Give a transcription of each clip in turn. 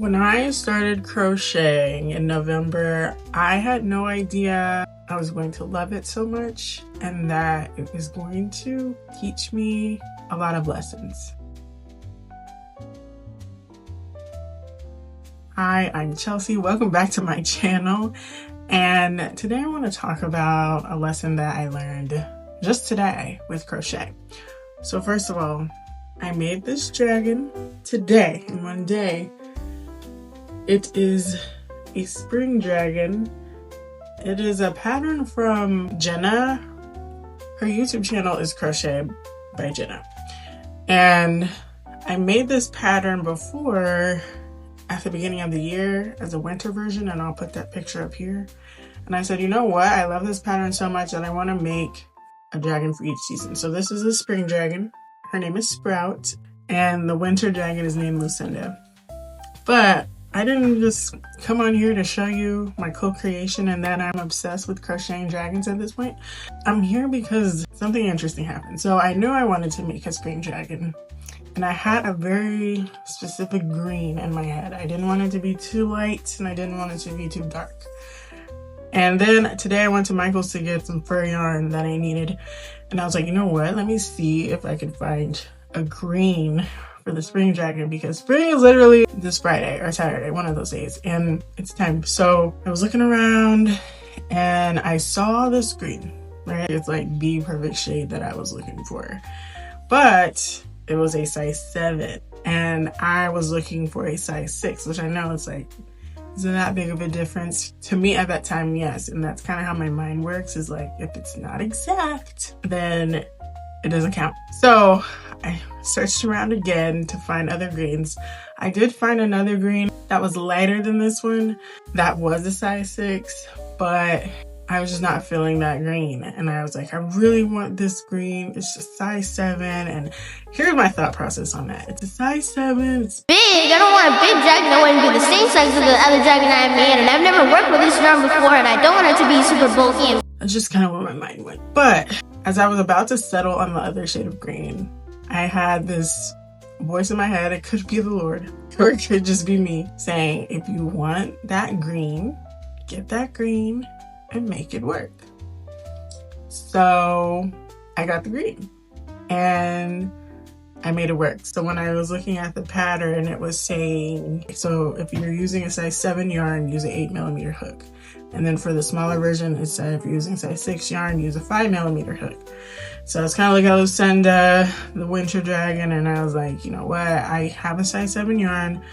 When I started crocheting in November, I had no idea I was going to love it so much and that it was going to teach me a lot of lessons. Hi, I'm Chelsea. Welcome back to my channel. And today I want to talk about a lesson that I learned just today with crochet. So first of all, I made this dragon today in one day. It is a spring dragon. It is a pattern from Jenna. Her YouTube channel is Crochet by Jenna. And I made this pattern before at the beginning of the year as a winter version, and I'll put that picture up here. And I said, you know what? I love this pattern so much that I want to make a dragon for each season. So this is a spring dragon. Her name is Sprout, and the winter dragon is named Lucinda. But I didn't just come on here to show you my co-creation and that I'm obsessed with crocheting dragons at this point. I'm here because something interesting happened. So I knew I wanted to make a spring dragon, and I had a very specific green in my head. I didn't want it to be too light and I didn't want it to be too dark. And then today I went to Michael's to get some fur yarn that I needed. And I was like, you know what? Let me see if I can find a green for the spring dragon, because spring is literally this Friday or Saturday, one of those days, and it's time. So I was looking around and I saw this green, right? It's like the perfect shade that I was looking for, but it was a size 7 and I was looking for a size 6, which I know it's like, isn't that big of a difference? To me at that time, yes. And that's kind of how my mind works, is like, if it's not exact, then it doesn't count. So I searched around again to find other greens. I did find another green that was lighter than this one. That was a size 6, but I was just not feeling that green. And I was like, I really want this green. It's just size 7. And here's my thought process on that. It's a size 7. It's big. I don't want a big dragon. I want it to be the same size as the other dragon I made. And I've never worked with this yarn before, and I don't want it to be super bulky. That's just kind of where my mind went. But as I was about to settle on the other shade of green, I had this voice in my head. It could be the Lord, or it could just be me saying, if you want that green, get that green and make it work. So I got the green and I made it work. So when I was looking at the pattern, it was saying, so if you're using a size 7 yarn, use an 8mm hook. And then for the smaller version, it said if you're using size 6 yarn, use a 5mm hook. So it's kind of like I was sending the winter dragon, and I was like, you know what? I have a size 7 yarn,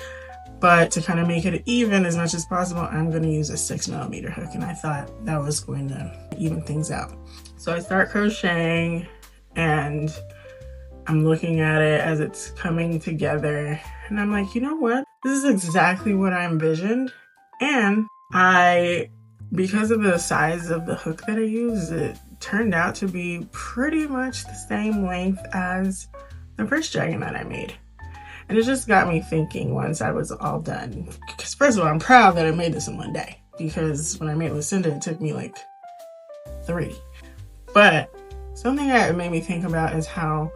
but to kind of make it even as much as possible, I'm going to use a 6mm hook. And I thought that was going to even things out. So I start crocheting and I'm looking at it as it's coming together. And I'm like, you know what? This is exactly what I envisioned. And because of the size of the hook that I used, it turned out to be pretty much the same length as the first dragon that I made. And it just got me thinking once I was all done. Because first of all, I'm proud that I made this in one day, because when I made Lucinda, it took me like 3. But something that it made me think about is how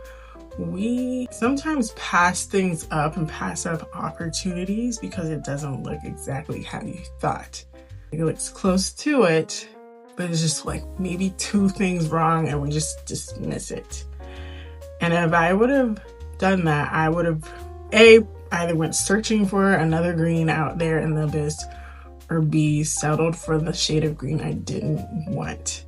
we sometimes pass things up and pass up opportunities because it doesn't look exactly how you thought. It looks close to it, but it's just like maybe 2 things wrong and we just dismiss it. And if I would have done that, I would have either went searching for another green out there in the abyss, or B, settled for the shade of green I didn't want.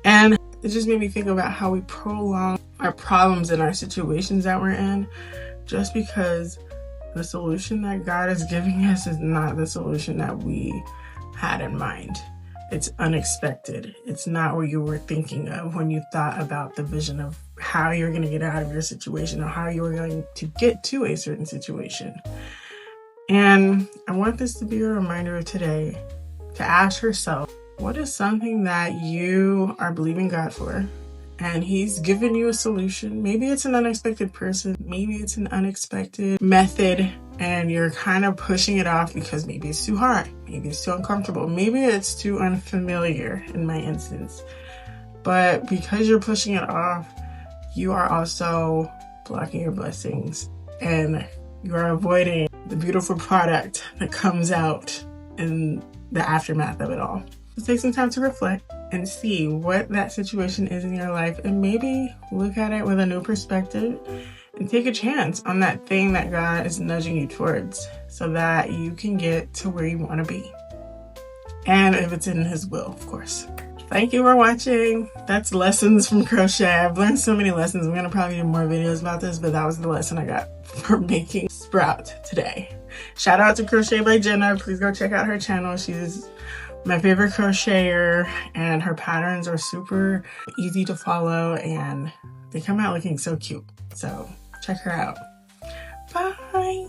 And it just made me think about how we prolong our problems and our situations that we're in just because the solution that God is giving us is not the solution that we had in mind. It's unexpected. It's not what you were thinking of when you thought about the vision of how you're going to get out of your situation or how you were going to get to a certain situation. And I want this to be a reminder today to ask yourself, what is something that you are believing God for? And He's given you a solution. Maybe it's an unexpected person. Maybe it's an unexpected method, and you're kind of pushing it off because maybe it's too hard. Maybe it's too uncomfortable. Maybe it's too unfamiliar in my instance. But because you're pushing it off, you are also blocking your blessings, and you are avoiding the beautiful product that comes out in the aftermath of it all. So take some time to reflect and see what that situation is in your life, and maybe look at it with a new perspective and take a chance on that thing that God is nudging you towards so that you can get to where you want to be. And if it's in His will, of course. Thank you for watching. That's lessons from crochet. I've learned so many lessons. I'm going to probably do more videos about this, but that was the lesson I got for making Sprout today. Shout out to Crochet by Jenna. Please go check out her channel. She's my favorite crocheter, and her patterns are super easy to follow, and they come out looking so cute. So check her out. Bye.